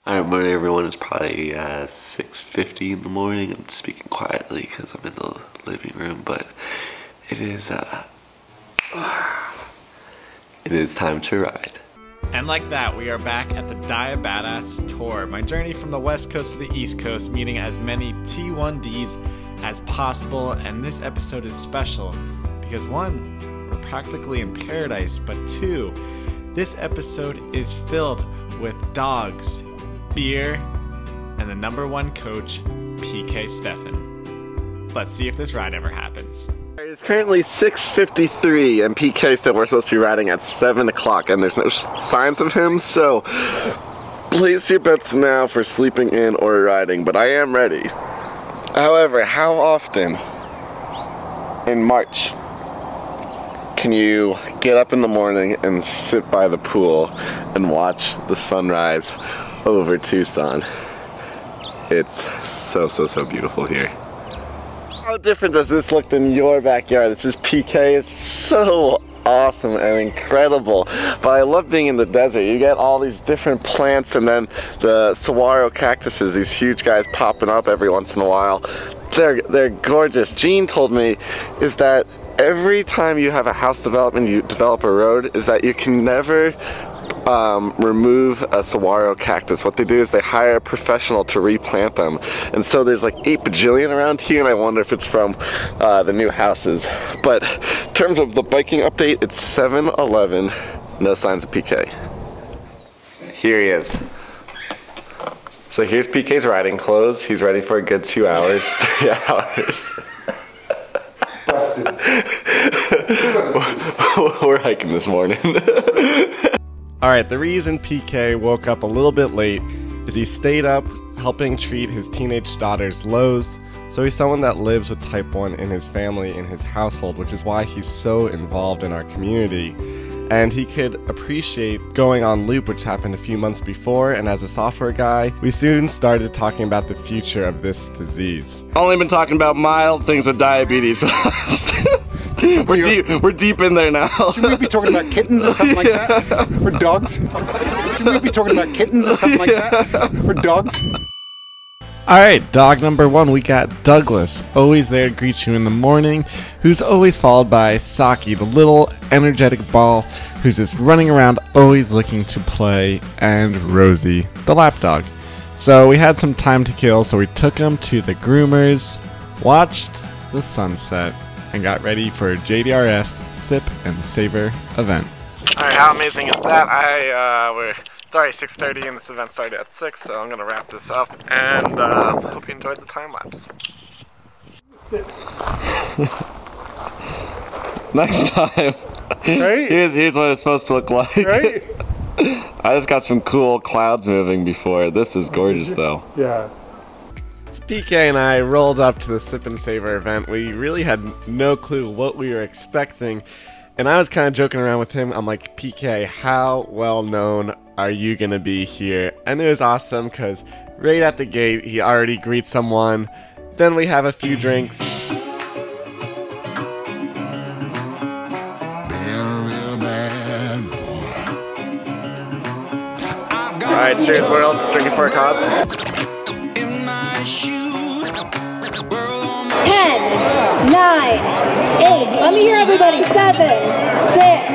Alright, morning everyone. It's probably 6:50 in the morning. I'm speaking quietly because I'm in the living room, but it is time to ride. And like that, we are back at the Diabadass Tour. My journey from the west coast to the east coast, meeting as many T1Ds as possible. And this episode is special because one, we're practically in paradise, but two, this episode is filled with dogs, beer, and the #1 coach, PK Steffen. Let's see if this ride ever happens. It's currently 6:53 and PK said we're supposed to be riding at 7 o'clock and there's no signs of him, so place your bets now for sleeping in or riding, but I am ready. However, how often in March can you get up in the morning and sit by the pool and watch the sunrise over Tucson? It's so beautiful here. How different does this look than your backyard? This is PK. It's so awesome and incredible, but I love being in the desert. You get all these different plants and then the saguaro cactuses, these huge guys popping up every once in a while. They're gorgeous. Gene told me is that every time you have a house development, you develop a road, is that you can never remove a saguaro cactus. What they do is they hire a professional to replant them, and so there's like 8 bajillion around here, and I wonder if it's from the new houses. But in terms of the biking update, it's 7:11, no signs of PK. Here he is. So here's PK's riding clothes. He's ready for a good 2 hours, 3 hours. Busted. We're hiking this morning. Alright, the reason PK woke up a little bit late is he stayed up helping treat his teenage daughter's lows. So he's someone that lives with type 1 in his family, in his household, which is why he's so involved in our community. And he could appreciate going on loop, which happened a few months before, and as a software guy, we soon started talking about the future of this disease. Only been talking about mild things with diabetes. We're deep in there now. Should we be talking about kittens or something like that? Or dogs? Should we be talking about kittens or something like that? Or dogs? Alright, dog #1, we got Douglas, always there to greet you in the morning, who's always followed by Saki, the little energetic ball, who's just running around always looking to play, and Rosie, the lap dog. So we had some time to kill, so we took him to the groomers, watched the sunset, and got ready for JDRF's Sip and Savor event. Alright, how amazing is that? It's already 6:30 and this event started at 6, so I'm gonna wrap this up, and hope you enjoyed the time lapse. Next time. Right? Here's what it's supposed to look like. Right? I just got some cool clouds moving before. This is gorgeous though. Yeah. So PK and I rolled up to the Sip and Savor event. We really had no clue what we were expecting, and I was kind of joking around with him. I'm like, PK, how well known are you gonna be here? And it was awesome because right at the gate he already greets someone. Then we have a few drinks. Alright, cheers world, drinking for a cause. 10, 9, 8, let me hear everybody, 7, 6,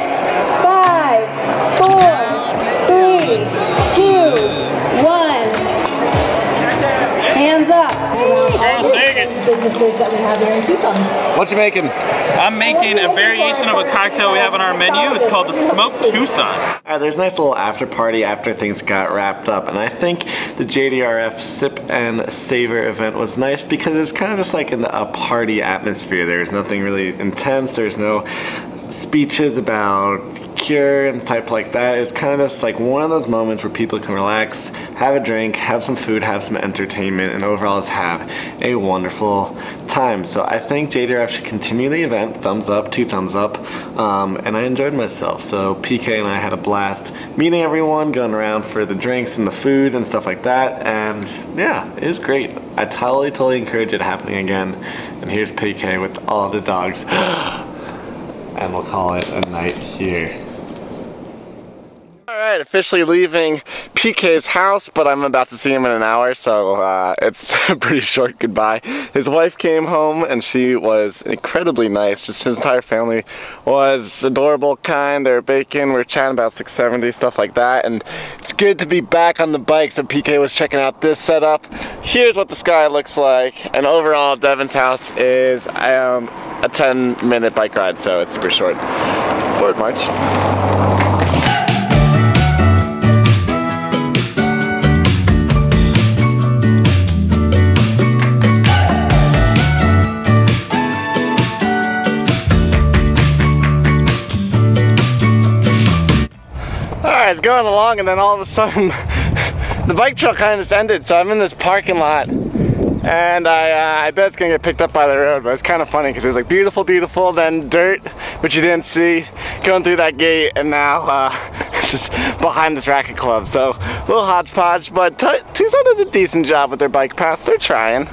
5, 4, 3, 2, 1. Hands up. Business goods that we have here in Tucson. What you making? I'm making a variation of a cocktail we have on our menu. It's called the Smoked Tucson. Alright, there's a nice little after party after things got wrapped up, and I think the JDRF Sip and Savor event was nice because it's kind of just like in a party atmosphere. There's nothing really intense, there's no speeches about cure and type like that. It's kind of just like one of those moments where people can relax, have a drink, have some food, have some entertainment, and overall just have a wonderful time. So I think JDRF should continue the event, thumbs up, 2 thumbs up, and I enjoyed myself. So PK and I had a blast meeting everyone, going around for the drinks and the food and stuff like that, and yeah, it was great. I totally encourage it happening again. And here's PK with all the dogs. And we'll call it a night here. Alright, officially leaving PK's house, but I'm about to see him in an hour, so it's a pretty short goodbye. His wife came home and she was incredibly nice. Just his entire family was adorable, kind. They were baking, we were chatting about 670, stuff like that, and it's good to be back on the bike. So PK was checking out this setup. Here's what the sky looks like, and overall Devin's house is a 10-minute bike ride, so it's super short. Forward march. Alright, it's going along, and then all of a sudden the bike trail kind of just ended, so I'm in this parking lot, and I bet it's gonna get picked up by the road, but it's kind of funny because it was like beautiful, beautiful, then dirt, which you didn't see, going through that gate, and now just behind this racket club. So a little hodgepodge, but Tucson does a decent job with their bike paths. They're trying.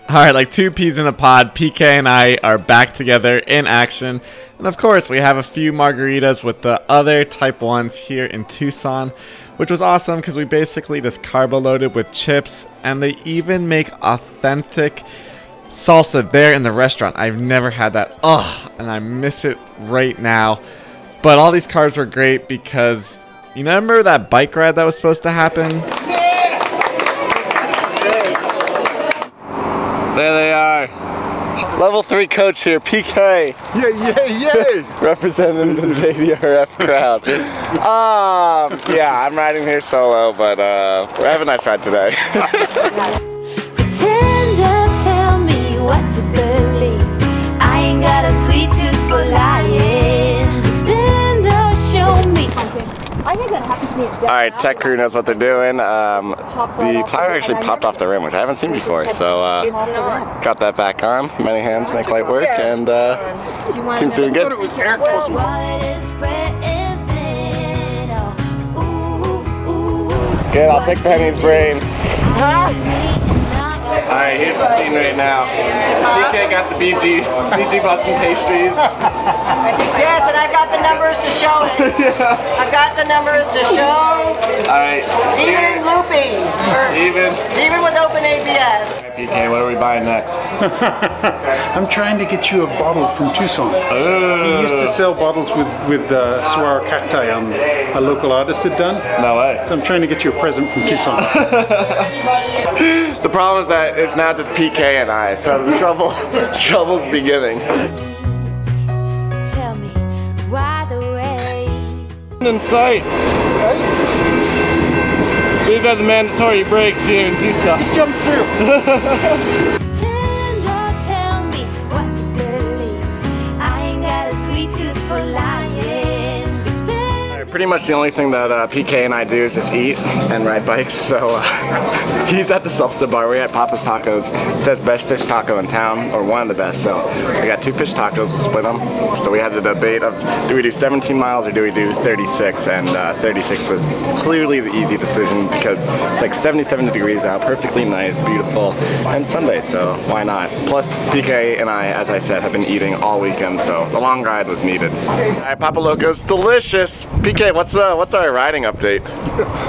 Alright, like two peas in a pod, PK and I are back together in action. And of course, we have a few margaritas with the other type 1s here in Tucson, which was awesome because we basically just carbo loaded with chips, and they even make authentic salsa there in the restaurant. I've never had that. Ugh, and I miss it right now. But all these carbs were great because, you know, remember that bike ride that was supposed to happen? There they are. Level 3 coach here, PK. Yay! Representing the JDRF crowd. Yeah, I'm riding here solo, but we're having a nice ride today. Pretend to tell me what to believe. I ain't got a sweet tooth for lying. Spend or show me. Alright, tech crew knows what they're doing. The tire actually popped off the rim, which I haven't seen before, so got that back on. Many hands make light work, and seems doing good. Good, I'll pick Penny's brain. Alright, here's the scene right now. PK got the BG Boston pastries. Yes, and I've got the numbers to show it. Yeah. I've got the numbers to show. Alright. Even looping. Even with open ABS. PK, what are we buying next? I'm trying to get you a bottle from Tucson. He used to sell bottles with saguaro cacti a local artist had done. No way. So I'm trying to get you a present from Tucson. The problem is that it's not just PK and I, so the trouble's beginning. Tell me why the way. In sight. These are the mandatory brakes here in Tucson. Jump through. Pretend or tell me what to believe. I ain't got a sweet tooth for lying. Pretty much the only thing that PK and I do is just eat and ride bikes, so he's at the salsa bar. We're at Papa's Tacos. It says best fish taco in town, or one of the best, so we got 2 fish tacos, we'll split them. So we had the debate of, do we do 17 miles or do we do 36, and 36 was clearly the easy decision because it's like 77 degrees out, perfectly nice, beautiful, and Sunday, so why not? Plus, PK and I, as I said, have been eating all weekend, so the long ride was needed. Alright, Papa Loco's delicious. PK, what's our riding update?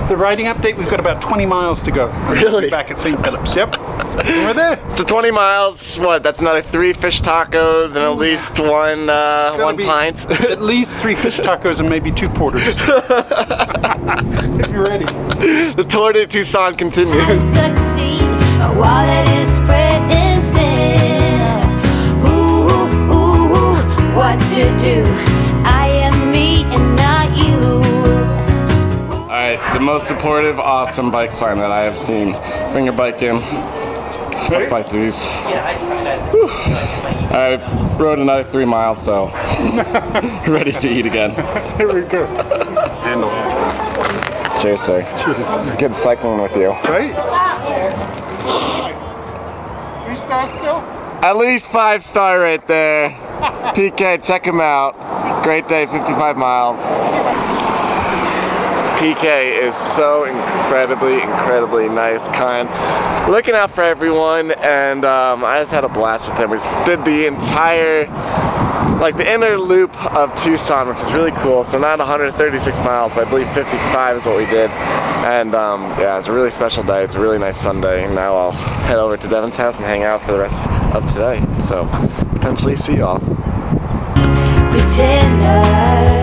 The riding update, we've got about 20 miles to go. Really? Back at St. Philip's, yep. We're there. So 20 miles, what, that's another 3 fish tacos and at least one pint? At least 3 fish tacos and maybe 2 porters. If you're ready. The Tour de Tucson continues. Succeed, a wall that is spreading thin. Ooh, what to do? I am me and not you. Alright, the most supportive, awesome bike sign that I have seen. Bring your bike in. Bike thieves. I rode another 3 miles, so ready to eat again. Here we go. Handle. Cheers, sir. Cheers. It's good cycling with you. Right? 3 stars still? At least 5-star right there. PK, check him out. Great day, 55 miles. PK is so incredibly nice, kind, looking out for everyone, and I just had a blast with him. We did the entire, like the inner loop of Tucson, which is really cool. So not 136 miles, but I believe 55 is what we did. And yeah, it's a really special day. It's a really nice Sunday. And now I'll head over to Devin's house and hang out for the rest of today. So potentially see y'all. Pretender.